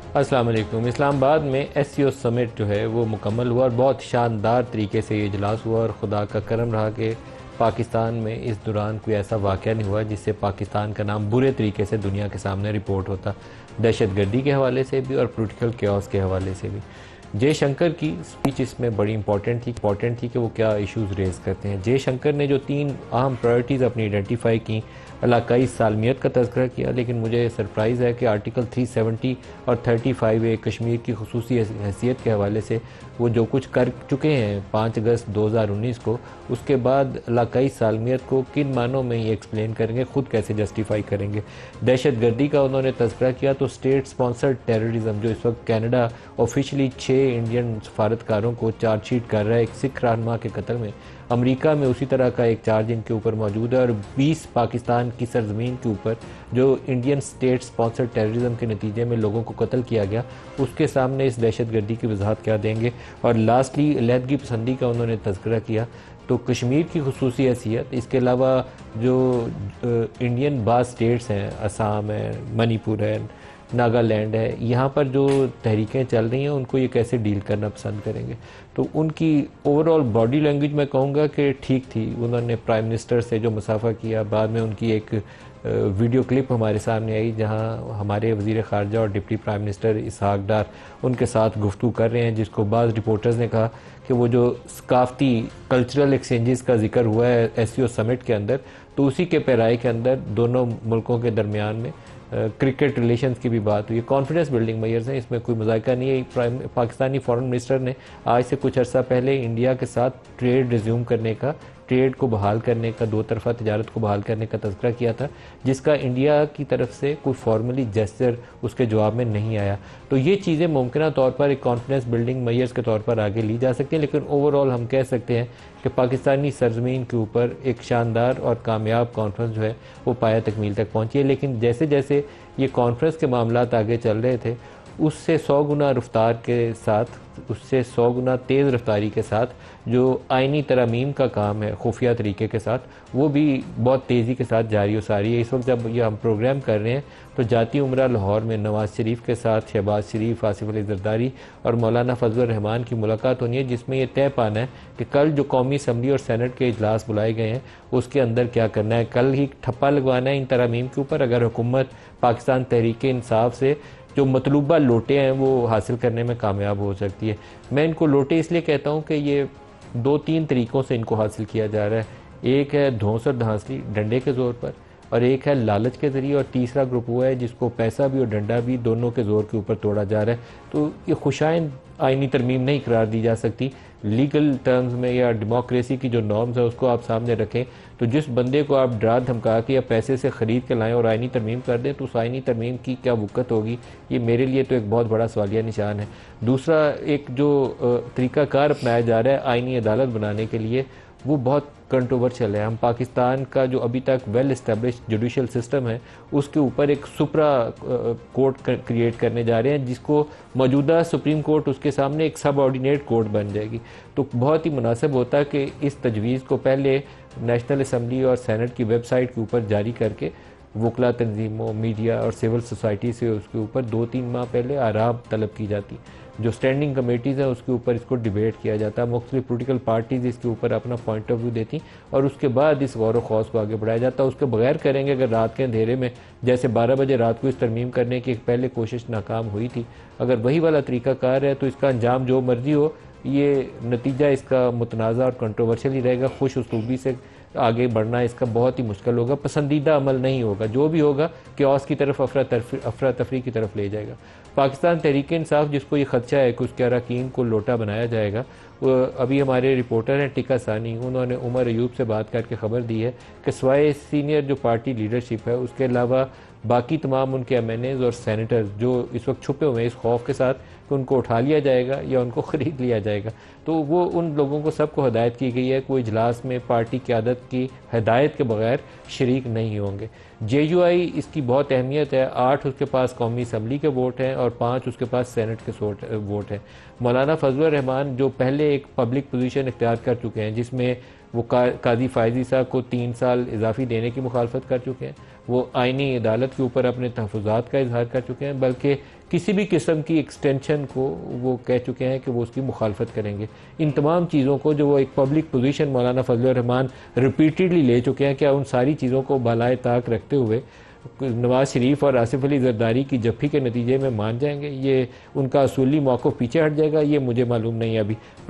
अस्सलाम वालेकुम। इस्लामाबाद में एससीओ समिट जो है वो मुकम्मल हुआ और बहुत शानदार तरीके से ये इजलास हुआ और खुदा का करम रहा कि पाकिस्तान में इस दौरान कोई ऐसा वाक़या नहीं हुआ जिससे पाकिस्तान का नाम बुरे तरीके से दुनिया के सामने रिपोर्ट होता, दहशतगर्दी के हवाले से भी और पोलिटिकल केओस के हवाले से भी। जयशंकर की स्पीच इसमें बड़ी इंपॉर्टेंट थी कि वो क्या इश्यूज़ रेज़ करते हैं। जयशंकर ने जो 3 अहम प्रायोरिटीज़ अपनी आइडेंटिफाई की, इलाकाई सालमियत का तज़किरा किया, लेकिन मुझे सरप्राइज़ है कि आर्टिकल 370 और 35A कश्मीर की खुसूसी हैसियत के हवाले से वो जो कुछ कर चुके हैं 5 अगस्त 2019 को, उसके बाद इलाकाई सालमियत को किन मानों में ये एक्सप्लेन करेंगे, ख़ुद कैसे जस्टिफाई करेंगे। दहशतगर्दी का उन्होंने तज़किरा किया तो स्टेट स्पॉन्सर्ड टेररिज्म जो इस वक्त कैनेडा ऑफिशियली 6 इंडियन सफारतकारों को चार्जशीट कर रहा है एक सिख रहनुमा के कत्ल में, अमेरिका में उसी तरह का एक चार्ज इनके ऊपर मौजूद है और 20 पाकिस्तान की सरजमीन के ऊपर जो इंडियन स्टेट स्पॉन्सर टेररिज्म के नतीजे में लोगों को कत्ल किया गया, उसके सामने इस दहशतगर्दी की वजाहत क्या देंगे। और लास्टली अलहदगी पसंदी का उन्होंने तज़किरा किया तो कश्मीर की खुसूसी हैसियत, इसके अलावा जो इंडियन बाज़ स्टेट्स हैं, असम है, मणिपुर है, नागालैंड है, यहाँ पर जो तहरीकें चल रही हैं उनको ये कैसे डील करना पसंद करेंगे। तो उनकी ओवरऑल बॉडी लैंग्वेज मैं कहूँगा कि ठीक थी। उन्होंने प्राइम मिनिस्टर से जो मुसाफा किया, बाद में उनकी एक वीडियो क्लिप हमारे सामने आई जहाँ हमारे वज़ीर ख़ारजा और डिप्टी प्राइम मिनिस्टर इसहाक डार उनके साथ गुफ्तगू कर रहे हैं, जिसको बाद रिपोर्टर्स ने कहा कि वो जो सकाफ़ती कल्चरल एक्सचेंजेस का जिक्र हुआ है एससीओ समिट के अंदर, तो उसी के पैराए के अंदर दोनों मुल्कों के दरमियान में क्रिकेट रिलेशंस की भी बात हुई। कॉन्फिडेंस बिल्डिंग मेजर्स हैं, इसमें कोई मज़ाक़ा नहीं है। पाकिस्तानी फॉरेन मिनिस्टर ने आज से कुछ अर्सा पहले इंडिया के साथ ट्रेड रिज्यूम करने का, ट्रेड को बहाल करने का, दो तरफ़ा तिजारत को बहाल करने का तज़किरा किया था, जिसका इंडिया की तरफ से कोई फॉर्मली जेस्चर उसके जवाब में नहीं आया। तो ये चीज़ें मुमकिन तौर पर एक कॉन्फिडेंस बिल्डिंग मेजर्स के तौर पर आगे ली जा सकती हैं, लेकिन ओवरऑल हम कह सकते हैं कि पाकिस्तानी सरजमीन के ऊपर एक शानदार और कामयाब कॉन्फ्रेंस जो है वो पाया तकमील तक पहुँची है। लेकिन जैसे जैसे ये कॉन्फ्रेंस के मामलात आगे चल रहे थे, उससे 100 गुना रफ्तार के साथ, उससे 100 गुना तेज़ रफ्तारी के साथ जो आइनी तरमीम का काम है खुफिया तरीके के साथ, वो भी बहुत तेज़ी के साथ जारी हो सारी है। इस वक्त जब ये हम प्रोग्राम कर रहे हैं तो जाती उम्रा लाहौर में नवाज़ शरीफ के साथ शहबाज शरीफ, आसिफ अली ज़रदारी और मौलाना फजल रहमान की मुलाकात होनी है, जिसमें यह तय पाना है कि कल जो कौमी असम्बली और सेनेट के इजलास बुलाए गए हैं उसके अंदर क्या करना है। कल ही ठप्पा लगवाना है इन तरमीम के ऊपर अगर हुकूमत पाकिस्तान तहरीक इंसाफ से जो मतलूबा लोटे हैं वो हासिल करने में कामयाब हो सकती है। मैं इनको लोटे इसलिए कहता हूँ कि ये 2-3 तरीक़ों से इनको हासिल किया जा रहा है। एक है धौंस और धांसली डंडे के ज़ोर पर, और एक है लालच के ज़रिए, और तीसरा ग्रुप हुआ है जिसको पैसा भी और डंडा भी दोनों के ज़ोर के ऊपर तोड़ा जा रहा है। तो ये खुशाइन आइनी तरमीम नहीं करार दी जा सकती। लीगल टर्म्स में या डेमोक्रेसी की जो नॉर्म्स है उसको आप सामने रखें, तो जिस बंदे को आप डरा धमका के या पैसे से ख़रीद के लाएं और आइनी तरमीम कर दें तो उस आइनी तरमीम की क्या वक़्त होगी, ये मेरे लिए तो एक बहुत बड़ा सवालिया निशान है। दूसरा एक जो तरीक़ाकार अपनाया जा रहा है आइनी अदालत बनाने के लिए, वो बहुत कंट्रोवर्शियल है। हम पाकिस्तान का जो अभी तक वेल इस्टेब्लिश्ड जुडिशल सिस्टम है उसके ऊपर एक सुप्रा कोर्ट क्रिएट करने जा रहे हैं, जिसको मौजूदा सुप्रीम कोर्ट उसके सामने एक सब ऑर्डिनेट कोर्ट बन जाएगी। तो बहुत ही मुनासिब होता है कि इस तजवीज़ को पहले नेशनल असम्बली और सेनेट की वेबसाइट के ऊपर जारी करके वकला तंजीमों, मीडिया और सिविल सोसाइटी से उसके ऊपर 2-3 माह पहले आराम तलब की जाती। जो स्टैंडिंग कमेटीज़ हैं उसके ऊपर इसको डिबेट किया जाता है, मुख्तलिफ पोलिटिकल पार्टीज़ इसके ऊपर अपना पॉइंट ऑफ व्यू देती और उसके बाद इस गौर व खौस को आगे बढ़ाया जाता है। उसके बगैर करेंगे अगर रात के अंधेरे में, जैसे 12 बजे रात को इस तरमीम करने की पहले कोशिश नाकाम हुई थी, अगर वही वाला तरीक़ाकार है तो इसका अंजाम जो मर्जी हो, ये नतीजा इसका मुतनाज़ा और कंट्रोवर्शियल ही रहेगा। खुश उसलूबी से आगे बढ़ना इसका बहुत ही मुश्किल होगा, पसंदीदा अमल नहीं होगा। जो भी होगा केओस की तरफ, अफरा तफरी की तरफ ले जाएगा। पाकिस्तान तहरीक इंसाफ जिसको ये खदशा है कि उसके अरकान को लोटा बनाया जाएगा, अभी हमारे रिपोर्टर हैं टिका सानी, उन्होंने उमर अयूब से बात करके ख़बर दी है कि सवाए सीनियर जो पार्टी लीडरशिप है उसके अलावा बाकी तमाम उनके एमएनएज और सेनेटर्स जो इस वक्त छुपे हुए हैं इस खौफ के साथ कि उनको उठा लिया जाएगा या उनको ख़रीद लिया जाएगा, तो वो उन लोगों को सबको हदायत की गई है कोई इजलास में पार्टी क़यादत की हदायत के बगैर शरीक नहीं होंगे। JUI इसकी बहुत अहमियत है। 8 उसके पास कौमी असम्बली के वोट हैं और 5 उसके पास सेनेट के वोट हैं। मौलाना फजल रहमान जो पहले एक पब्लिक पोजीशन इख्तियार कर चुके हैं जिसमें वो काजी फायजी साहब को 3 साल इजाफी देने की मुखालफत कर चुके हैं, वो आइनी अदालत के ऊपर अपने तहफ़्फ़ुज़ात का इजहार कर चुके हैं, बल्कि किसी भी किस्म की एक्सटेंशन को वो कह चुके हैं कि वो उसकी मुखालफत करेंगे। इन तमाम चीज़ों को जो वो एक पब्लिक पोजीशन मौलाना फजल रहमान रिपीटेडली ले चुके हैं, क्या उन सारी चीज़ों को बालाए ताक रखते हुए नवाज शरीफ और आसिफ अली जरदारी की जफ्फी के नतीजे में मान जाएंगे? ये उनका असूली मौक़िफ़ पीछे हट जाएगा, ये मुझे मालूम नहीं अभी।